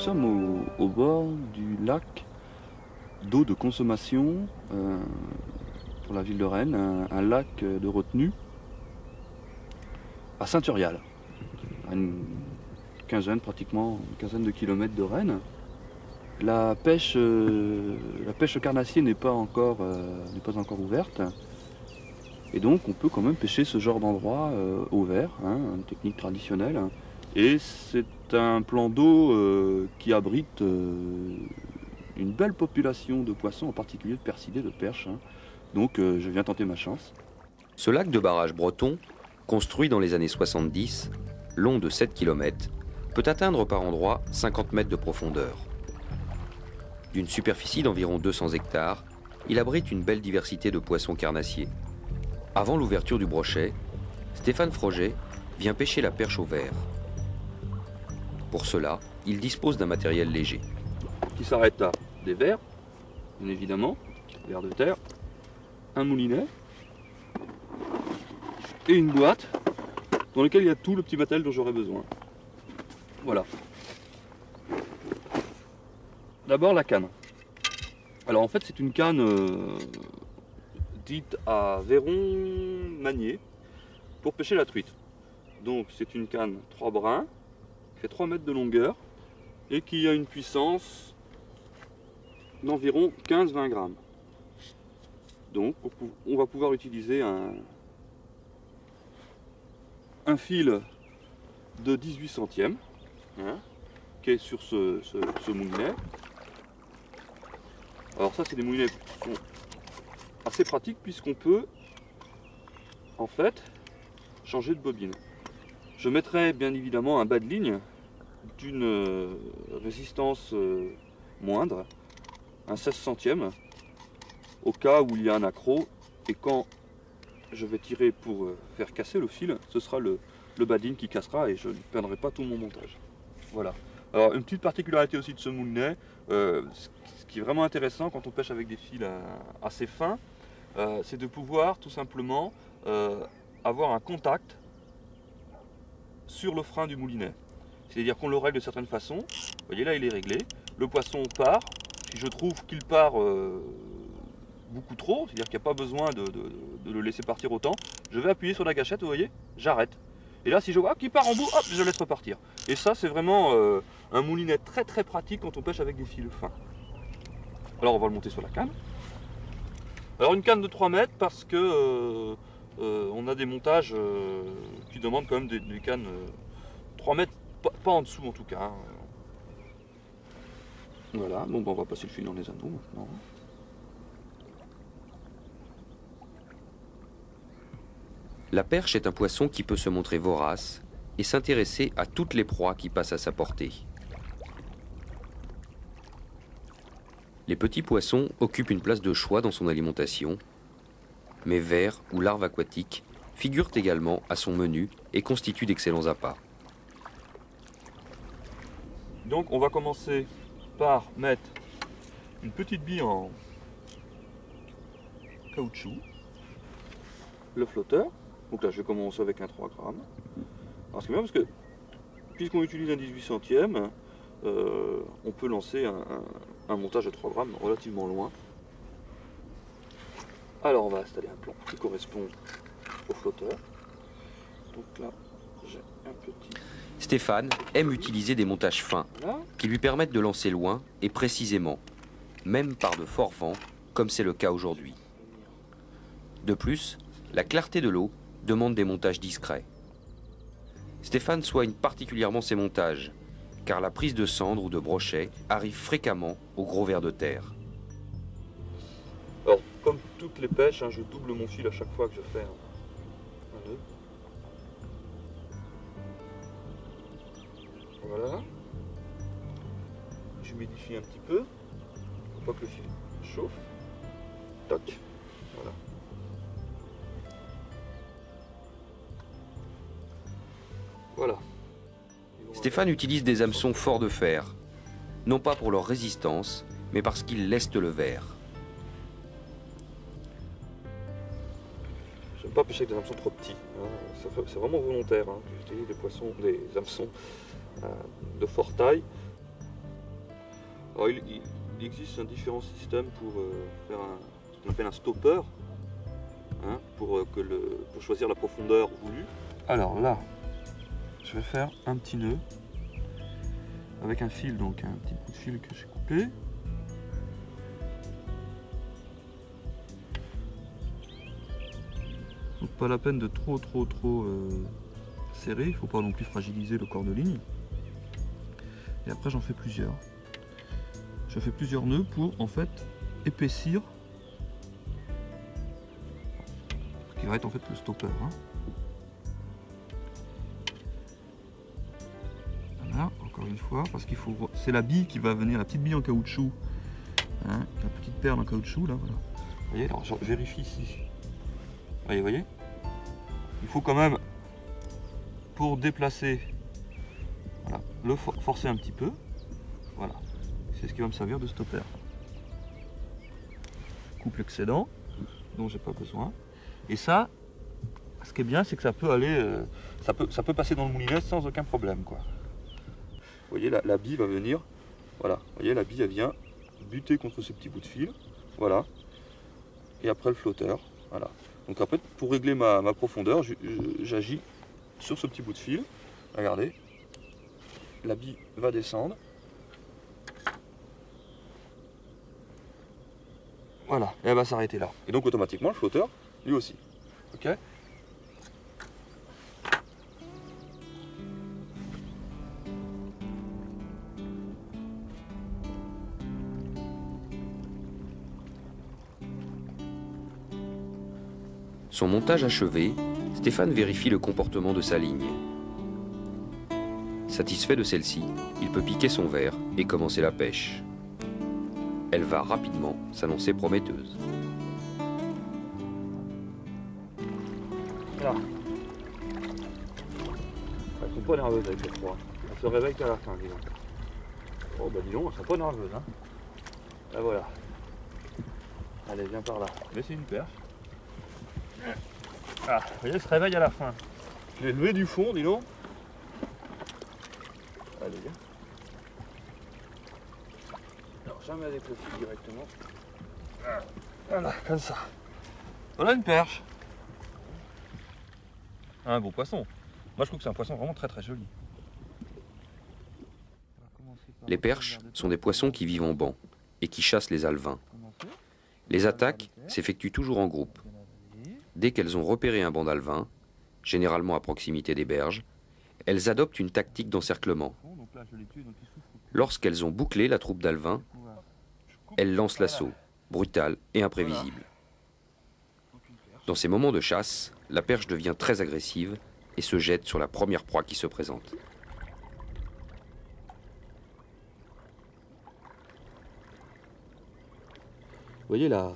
sommes au bord du lac d'eau de consommation pour la ville de Rennes, un lac de retenue à Saint-Urial, à une quinzaine de kilomètres de Rennes. La pêche au carnassier n'est pas encore ouverte. Et donc on peut quand même pêcher ce genre d'endroit au vert, une technique traditionnelle. Et c'est un plan d'eau qui abrite une belle population de poissons, en particulier de percidés, de perches. Donc je viens tenter ma chance. Ce lac de barrage breton, construit dans les années 70, long de 7 km, peut atteindre par endroits 50 mètres de profondeur. D'une superficie d'environ 200 hectares, il abrite une belle diversité de poissons carnassiers. Avant l'ouverture du brochet, Stéphane Froget vient pêcher la perche au verre. Pour cela, il dispose d'un matériel léger. Qui s'arrête à des verres, bien évidemment, verres de terre, un moulinet et une boîte dans laquelle il y a tout le petit matériel dont j'aurai besoin. Voilà. D'abord la canne. Alors en fait c'est une canne dite à verron manié pour pêcher la truite. Donc c'est une canne 3 brins, qui fait 3 mètres de longueur et qui a une puissance d'environ 15-20 grammes. Donc on va pouvoir utiliser un fil de 18 centièmes qui est sur ce moulinet. Alors ça c'est des moulinets qui sont assez pratiques puisqu'on peut en fait changer de bobine. Je mettrai bien évidemment un bas de ligne d'une résistance moindre, un 16 centièmes, au cas où il y a un accroc, et quand je vais tirer pour faire casser le fil, ce sera le bas de ligne qui cassera et je ne perdrai pas tout mon montage. Voilà. Alors une petite particularité aussi de ce moulinet, ce qui est vraiment intéressant quand on pêche avec des fils assez fins, c'est de pouvoir tout simplement avoir un contact sur le frein du moulinet. C'est-à-dire qu'on le règle de certaines façons. Vous voyez là il est réglé, le poisson part, si je trouve qu'il part beaucoup trop, c'est-à-dire qu'il n'y a pas besoin de le laisser partir autant, je vais appuyer sur la gâchette, vous voyez, j'arrête. Et là si je vois qu'il part en bout, hop, je laisse repartir. Et ça c'est vraiment un moulinet très très pratique quand on pêche avec des fils fins. Alors on va le monter sur la canne. Alors une canne de 3 mètres parce que on a des montages qui demandent quand même des cannes 3 mètres, pas en dessous en tout cas. Voilà, bon, on va passer le fil dans les anneaux maintenant. La perche est un poisson qui peut se montrer vorace et s'intéresser à toutes les proies qui passent à sa portée. Les petits poissons occupent une place de choix dans son alimentation, mais vers ou larves aquatiques figurent également à son menu et constituent d'excellents appâts. Donc on va commencer par mettre une petite bille en caoutchouc, le flotteur. Donc là je vais commencer avec un 3 grammes. Alors c'est bien parce que puisqu'on utilise un 18 centièmes, on peut lancer un montage de 3 grammes relativement loin. Alors on va installer un plan qui correspond au flotteur. Donc là j'ai un petit... Stéphane aime utiliser des montages fins qui lui permettent de lancer loin et précisément, même par de forts vents, comme c'est le cas aujourd'hui. De plus, la clarté de l'eau demande des montages discrets. Stéphane soigne particulièrement ses montages, car la prise de cendre ou de brochet arrive fréquemment au gros ver de terre. Alors, comme toutes les pêches, je double mon fil à chaque fois que je fais un nœud. Voilà. J'humidifie un petit peu, pour pas que le fil chauffe. Toc. Voilà. Voilà. Stéphane utilise des hameçons forts de fer, non pas pour leur résistance, mais parce qu'ils lestent le verre. J'aime pas pêcher avec des hameçons trop petits. C'est vraiment volontaire. J'utilise des hameçons de forte taille. Alors, il existe différents systèmes pour faire ce qu'on appelle un stopper, hein, pour choisir la profondeur voulue. Alors là, je vais faire un petit nœud avec un fil, donc un petit bout de fil que j'ai coupé. Donc pas la peine de trop serrer, il ne faut pas non plus fragiliser le corps de ligne. Et après j'en fais plusieurs. Je fais plusieurs nœuds pour en fait épaissir ce qui va être en fait le stopper. Hein. Voilà, encore une fois, parce qu'il faut. C'est la bille qui va venir, la petite bille en caoutchouc. Hein, la petite perle en caoutchouc là, voilà. Vous voyez, alors je vérifie ici. Vous voyez, il faut quand même, pour déplacer, voilà, le forcer un petit peu. Voilà, c'est ce qui va me servir de stopper. Coupe l'excédent, dont j'ai pas besoin. Et ça, ce qui est bien, c'est que ça peut aller, ça peut passer dans le moulinet sans aucun problème, quoi. Vous voyez, la bille va venir, voilà. Vous voyez, la bille, elle vient buter contre ce petit bout de fil, voilà. Et après le flotteur, voilà. Donc après, pour régler ma profondeur, j'agis sur ce petit bout de fil. Regardez, la bille va descendre. Voilà, et elle va s'arrêter là. Et donc automatiquement, le flotteur, lui aussi. Ok ? Son montage achevé, Stéphane vérifie le comportement de sa ligne. Satisfait de celle-ci, il peut piquer son verre et commencer la pêche. Elle va rapidement s'annoncer prometteuse. Voilà. Elles sont pas nerveuses avec le froid. Elles se réveillent qu'à la fin, dis donc. Oh bah dis donc, elles sont pas nerveuses, hein. Là voilà. Allez, viens par là. Mais c'est une perche. Ah, vous voyez, elle se réveille à la fin. Je l'ai levé du fond, dis donc. Allez, viens. Non, jamais avec le fil directement. Voilà, comme ça. Voilà une perche. Un beau poisson. Moi, je trouve que c'est un poisson vraiment très joli. Les perches sont des poissons qui vivent en banc et qui chassent les alevins. Les attaques s'effectuent toujours en groupe. Dès qu'elles ont repéré un banc d'alevins, généralement à proximité des berges, elles adoptent une tactique d'encerclement. Lorsqu'elles ont bouclé la troupe d'alevins, elles lancent l'assaut, brutal et imprévisible. Dans ces moments de chasse, la perche devient très agressive et se jette sur la première proie qui se présente. Vous voyez là,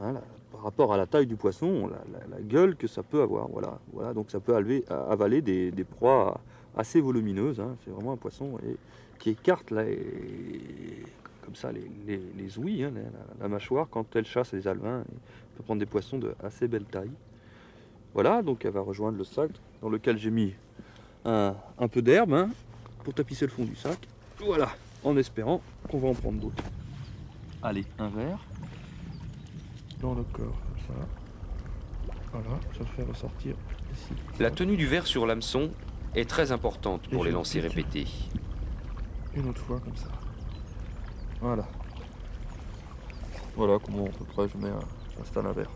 hein, par rapport à la taille du poisson, la gueule que ça peut avoir. Voilà, donc ça peut avaler des proies assez volumineuses. Hein. C'est vraiment un poisson qui écarte là, comme ça les ouïes, hein, la mâchoire quand elle chasse les alevins. Elle peut prendre des poissons de assez belle taille. Voilà, donc elle va rejoindre le sac dans lequel j'ai mis un peu d'herbe, hein, pour tapisser le fond du sac. Voilà, en espérant qu'on va en prendre d'autres. Allez, un verre dans le corps, comme ça. Voilà, je le fais ressortir ici. La tenue du verre sur l'hameçon est très importante pour les lancers répétés. Une autre fois, comme ça. Voilà. Voilà comment à peu près j'installe un verre.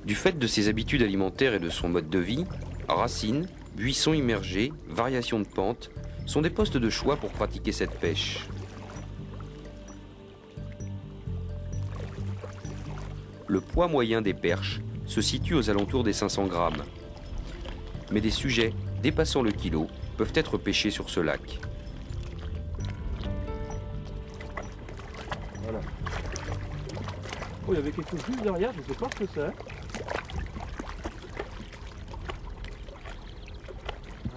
Du fait de ses habitudes alimentaires et de son mode de vie, racines, buissons immergés, variations de pente sont des postes de choix pour pratiquer cette pêche. Le poids moyen des perches se situe aux alentours des 500 grammes. Mais des sujets dépassant le kilo peuvent être pêchés sur ce lac. Voilà. Oh, il y avait quelque chose juste derrière, je ne sais pas ce que c'est.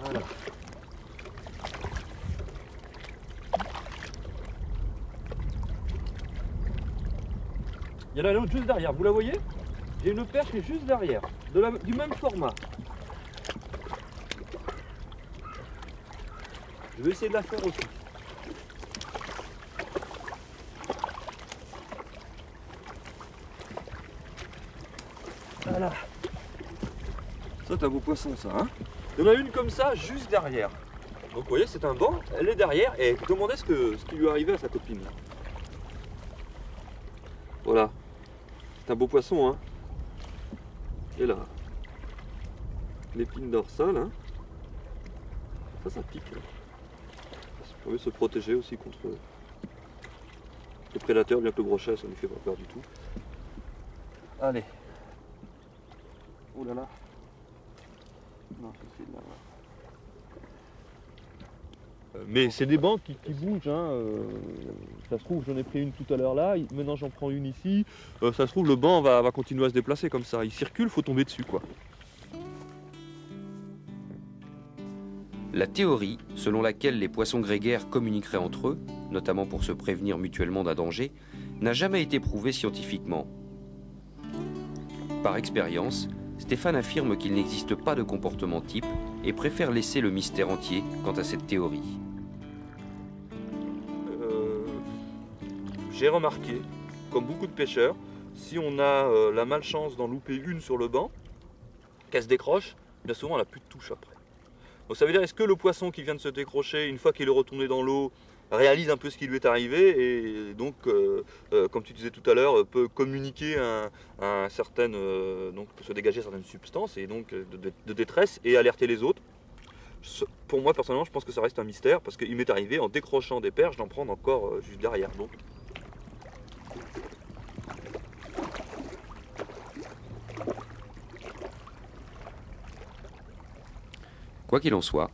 Voilà. Il y en a l'autre juste derrière, vous la voyez? J'ai une perche qui est juste derrière, du même format. Je vais essayer de la faire aussi. Voilà. Ça, c'est un beau poisson, ça. Hein, il y en a une comme ça, juste derrière. Donc, vous voyez, c'est un banc, elle est derrière, et demandez ce qui lui est arrivé à sa copine. Voilà. C'est un beau poisson, hein. Et là, l'épine dorsale, hein. Ça pique. Hein. Ça permet de se protéger aussi contre les prédateurs, bien que le brochet, ça ne lui fait pas peur du tout. Allez. Oh là là. Non, c'est là. Mais c'est des bancs qui bougent. Hein. Ça se trouve, j'en ai pris une tout à l'heure là. Maintenant, j'en prends une ici. Ça se trouve, le banc va continuer à se déplacer comme ça. Il circule, il faut tomber dessus, quoi. La théorie selon laquelle les poissons grégaires communiqueraient entre eux, notamment pour se prévenir mutuellement d'un danger, n'a jamais été prouvée scientifiquement. Par expérience, Stéphane affirme qu'il n'existe pas de comportement type et préfère laisser le mystère entier quant à cette théorie. J'ai remarqué, comme beaucoup de pêcheurs, si on a la malchance d'en louper une sur le banc, qu'elle se décroche, bien souvent elle n'a plus de touche après. Donc ça veut dire, est-ce que le poisson qui vient de se décrocher, une fois qu'il est retourné dans l'eau, réalise un peu ce qui lui est arrivé et donc, comme tu disais tout à l'heure, peut communiquer un certain, donc peut se dégager certaines substances et donc de détresse et alerter les autres. Pour moi personnellement, je pense que ça reste un mystère parce qu'il m'est arrivé en décrochant des perches d'en prendre encore juste derrière. Donc. Quoi qu'il en soit,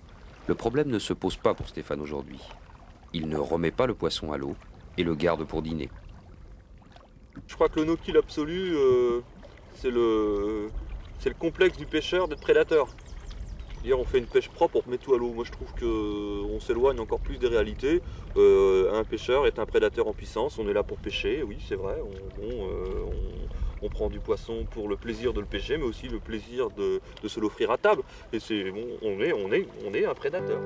le problème ne se pose pas pour Stéphane aujourd'hui. Il ne remet pas le poisson à l'eau et le garde pour dîner. Je crois que le no-kill absolu, c'est le complexe du pêcheur d'être prédateur. C'est-à-dire on fait une pêche propre, on remet tout à l'eau. Moi je trouve qu'on s'éloigne encore plus des réalités. Un pêcheur est un prédateur en puissance, on est là pour pêcher, oui c'est vrai. On prend du poisson pour le plaisir de le pêcher, mais aussi le plaisir de se l'offrir à table. Et c'est bon, on est un prédateur.